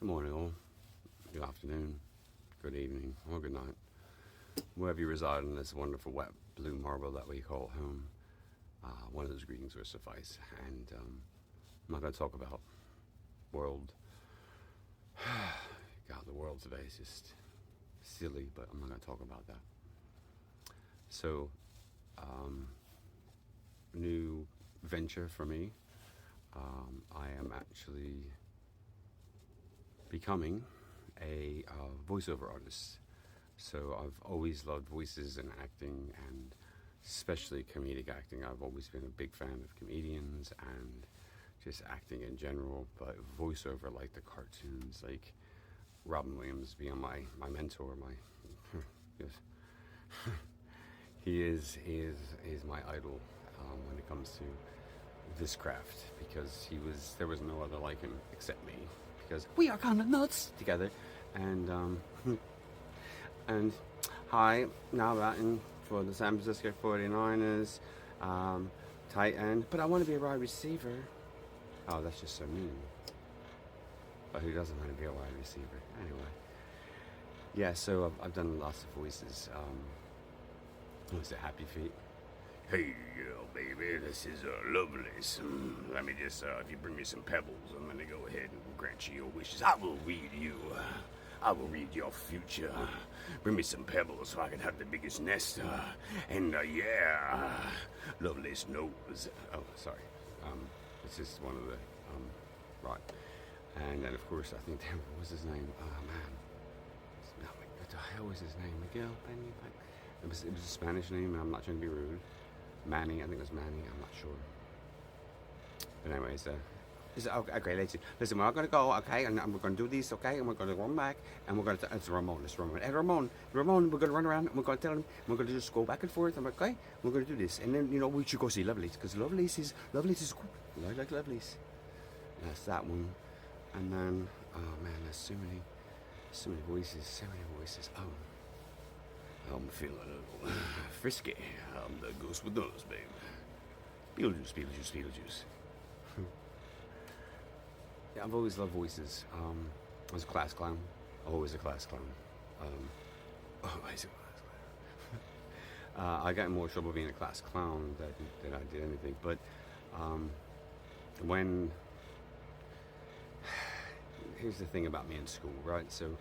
Good morning, all. Good afternoon, good evening, or good night. Wherever you reside in this wonderful wet blue marble that we call home, one of those greetings will suffice. And I'm not going to talk about world. God, the world today is just silly, but I'm not going to talk about that. So, new venture for me. I am actually becoming a voiceover artist. So I've always loved voices and acting, and especially comedic acting. I've always been a big fan of comedians and just acting in general, but voiceover, like the cartoons, like Robin Williams being my mentor, my yes. he is my idol when it comes to this craft, because there was no other like him except me, because we are kind of nuts together. And and hi, now batting for the San Francisco 49ers, tight end, but I want to be a wide receiver. Oh, that's just so mean. But who doesn't want to be a wide receiver? Anyway, yeah, so I've done lots of voices. Was it Happy Feet? Hey, baby, this is Lovelace. Let me just, if you bring me some pebbles, I'm gonna go ahead and grant you your wishes. I will read you. I will read your future. Bring me some pebbles so I can have the biggest nest. Yeah, Lovelace knows. Oh, sorry. It's just one of the, right. And then, of course, I think what was his name? Oh, man. What the hell was his name? Miguel Penny? It was a Spanish name, and I'm not trying to be rude. Manny, I think it was Manny, I'm not sure. But anyways, okay, listen, we're all going to go, okay, and we're going to do this, okay, and we're going to run back, and we're going to, it's Ramon, Hey, Ramon, we're going to run around, and we're going to tell him, we're going to just go back and forth, I'm like, okay, we're going to do this, and then, we should go see Lovelace, because Lovelace is cool, I like Lovelace. That's that one. And then, oh man, there's so many voices, I'm feeling a little frisky. I'm the ghost with those, babe. Beetlejuice. Yeah, I've always loved voices. I was a class clown. Always a class clown. Always a class clown. I got in more trouble being a class clown than I did anything. But when... Here's the thing about me in school, right? So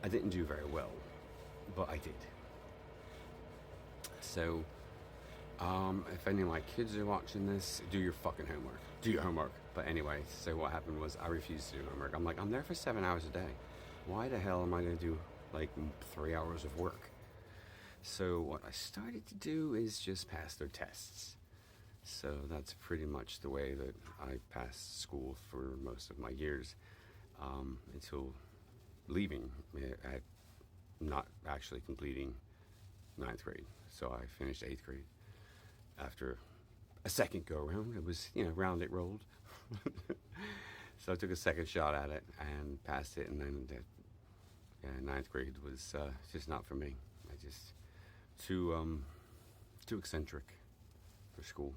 I didn't do very well, but I did. So, if any of my kids are watching this, do your fucking homework. Do your homework. But anyway, so what happened was I refused to do homework. I'm like, I'm there for 7 hours a day. Why the hell am I going to do like 3 hours of work? So what I started to do is just pass their tests. So that's pretty much the way that I passed school for most of my years, until leaving, at not actually completing 9th grade. So I finished 8th grade after a second go around. It was, round it rolled. So I took a second shot at it and passed it, and then 9th grade was just not for me. I just too eccentric for school.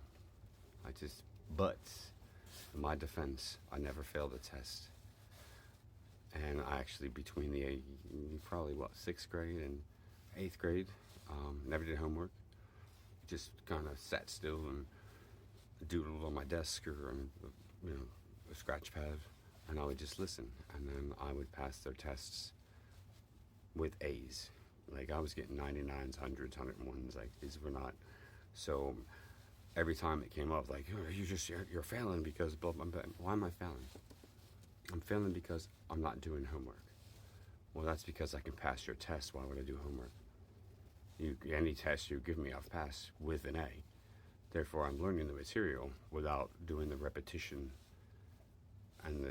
But in my defense, I never failed a test. And I actually, between the probably 6th grade and 8th grade, never did homework. Just kind of sat still and doodled on my desk or on, a scratch pad, and I would just listen. And then I would pass their tests with A's. Like, I was getting 99s, 100s, 101s. Like, these were not. So every time it came up, like, you're failing because blah, blah, blah. Why am I failing? I'm failing because I'm not doing homework. Well, that's because I can pass your test. Why would I do homework? Any test you give me, I've passed with an A. Therefore, I'm learning the material without doing the repetition and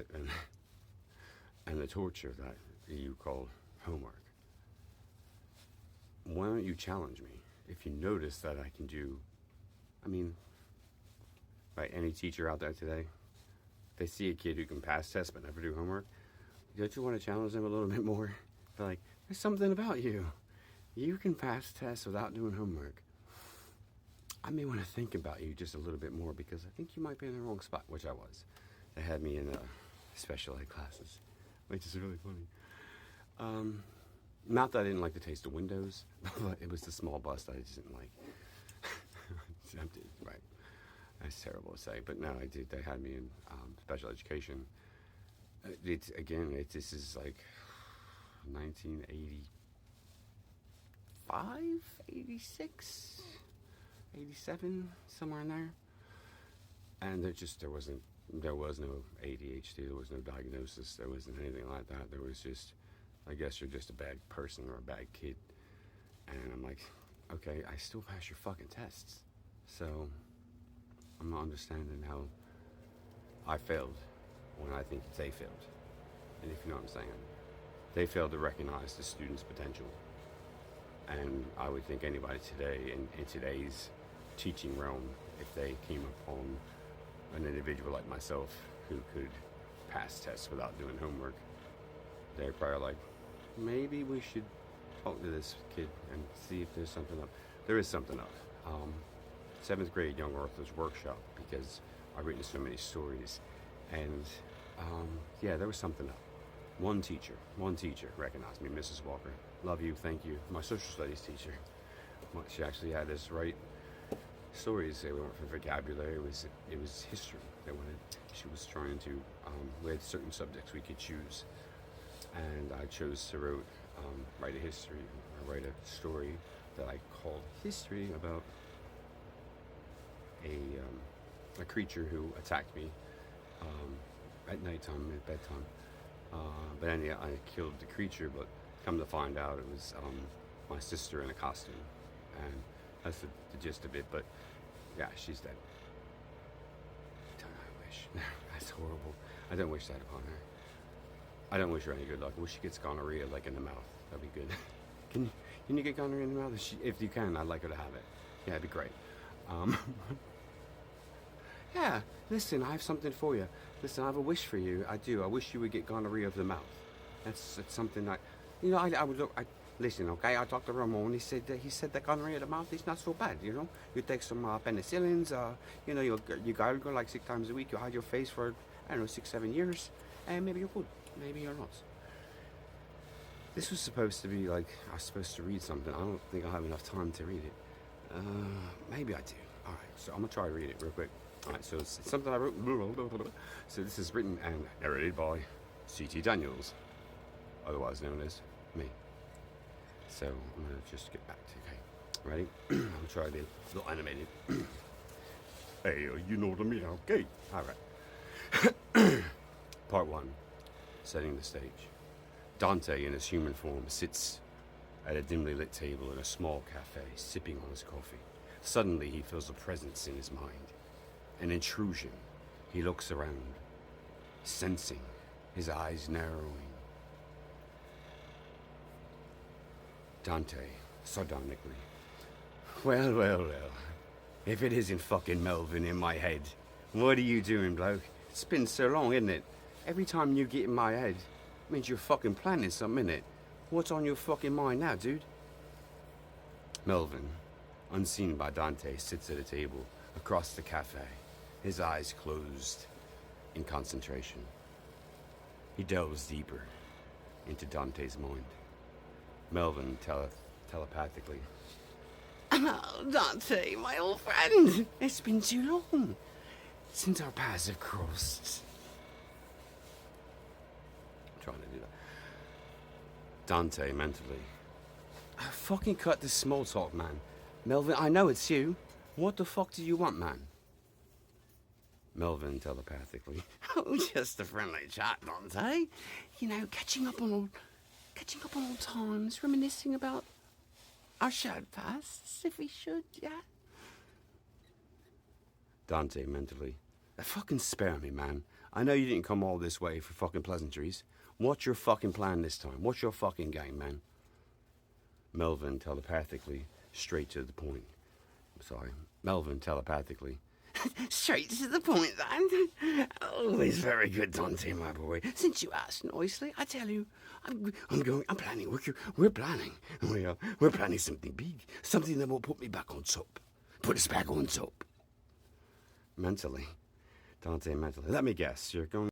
the torture that you call homework. Why don't you challenge me? If you notice that I can do, right, any teacher out there today, if they see a kid who can pass tests but never do homework, don't you want to challenge them a little bit more? They're like, there's something about you. You can pass tests without doing homework. I may want to think about you just a little bit more, because I think you might be in the wrong spot, which I was. They had me in special ed classes which is really funny. Not that I didn't like the taste of windows, but it was the small bus that I just didn't like. Right. That's terrible to say, but no, I did. They had me in special education. This is like 1985, 86, 87, somewhere in there. And there was no ADHD, there was no diagnosis, there wasn't anything like that. There was just, I guess you're just a bad person or a bad kid. And I'm like, okay, I still pass your fucking tests. So I'm not understanding how I failed when I think they failed. And if you know what I'm saying, they failed to recognize the student's potential. And I would think anybody today, in today's teaching realm, if they came upon an individual like myself who could pass tests without doing homework, they're probably like, maybe we should talk to this kid and see if there's something up. There is something up. 7th grade Young Authors Workshop, because I've written so many stories, and yeah, there was something up. One teacher recognized me, Mrs. Walker. Love you, thank you. My social studies teacher. She actually had us write stories. They weren't for vocabulary. It was history. She was trying to. We had certain subjects we could choose, and I chose to write a story that I called History, about a creature who attacked me at nighttime, at bedtime. But anyway, I killed the creature, but come to find out it was my sister in a costume. And that's the gist of it, but yeah, she's dead. I wish. That's horrible. I don't wish that upon her. I don't wish her any good luck. I wish she gets gonorrhea, like, in the mouth. That'd be good. Can you get gonorrhea in the mouth? If you can, I'd like her to have it. Yeah, it'd be great. Yeah, listen, I have something for you. Listen, I have a wish for you. I do. I wish you would get gonorrhea of the mouth. That's something that, I would look. Listen, okay. I talked to Ramon. He said that gonorrhea of the mouth is not so bad. You take some penicillins. You gargle like 6 times a week. You hide your face for 6-7 years, and maybe you're good. Maybe you're not. This was supposed to be like I was supposed to read something. I don't think I have enough time to read it. Maybe I do. All right, so I'm gonna try to read it real quick. All right, so it's something I wrote. So this is written and narrated by C.T. Daniels, otherwise known as me. So I'm gonna just get back to ready. I'll try to be a little animated. Hey, you know what I mean? Okay. All right. Part 1. Setting the stage. Dante, in his human form, sits at a dimly lit table in a small cafe, sipping on his coffee. Suddenly, he feels a presence in his mind. An intrusion. He looks around, sensing, his eyes narrowing. Dante, sardonically. Well. If it isn't fucking Melvin in my head. What are you doing, bloke? It's been so long, isn't it? Every time you get in my head, means you're fucking planning something, innit? What's on your fucking mind now, dude? Melvin, unseen by Dante, sits at a table across the cafe, his eyes closed in concentration. He delves deeper into Dante's mind. Melvin telepathically. Oh, Dante, my old friend. It's been too long since our paths have crossed. I'm trying to do that. Dante mentally. Fucking cut this small talk, man. Melvin, I know it's you. What the fuck do you want, man? Melvin telepathically. Oh, just a friendly chat, Dante. Catching up on old times, reminiscing about our shared pasts, if we should, yeah? Dante mentally. Fucking spare me, man. I know you didn't come all this way for fucking pleasantries. What's your fucking plan this time? What's your fucking game, man? Melvin telepathically, straight to the point. I'm sorry. Melvin telepathically. Straight to the point, then. Always very good, Dante, my boy. Since you asked nicely, I tell you, I'm planning. We're planning. We're planning something big. Something that will put me back on top. Put us back on top. Mentally. Dante mentally. Let me guess. You're going